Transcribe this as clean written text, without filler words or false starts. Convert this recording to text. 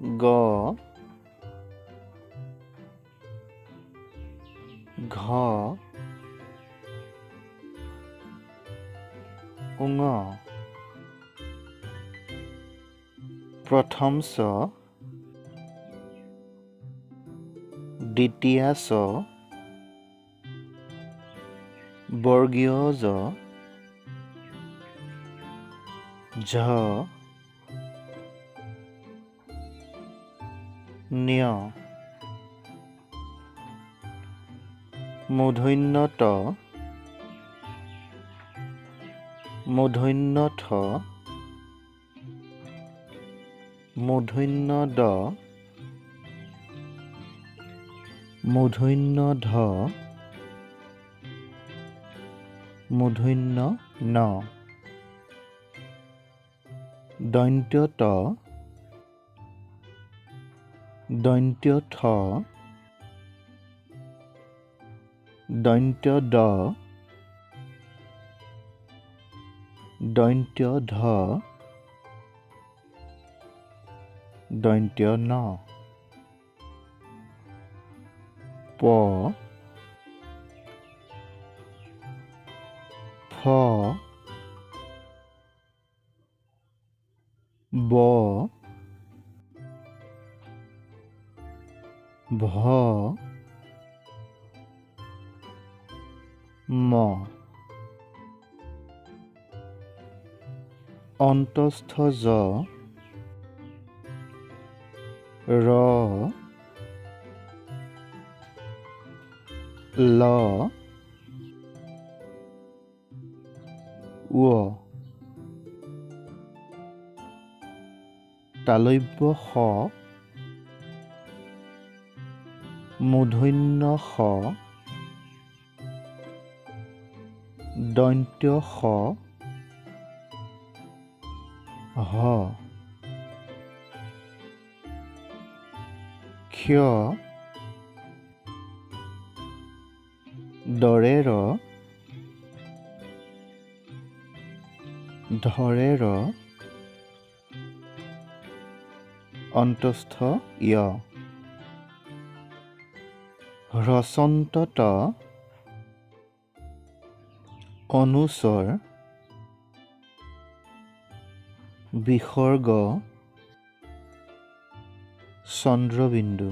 গ ঘ ঙ প্ৰথম চ দ্বিতীয়া চ বৰ্গীয় জ ঝ ঞ মূৰ্ধন্য ট মূৰ্ধন্য ঠ মূৰ্ধন্য ড মূৰ্ধন্য ধ মূৰ্ধন্য ণ দন্ত্য ত দন্ত্য থ দন্ত্য দ দন্ত্য ধ দন্ত্য ন প ফ ব ভ ম অন্তস্থ জ ৰ ল ৱ তালব্য শ মূৰ্ধন্য ষ দন্ত্য স হ ক্ষ দৰে ৰ ধৰে ৰ অন্তস্থ য় হ্ৰস্বন্ত ত অনুস্বৰ বিসৰ্গ চন্দ্ৰবিন্দু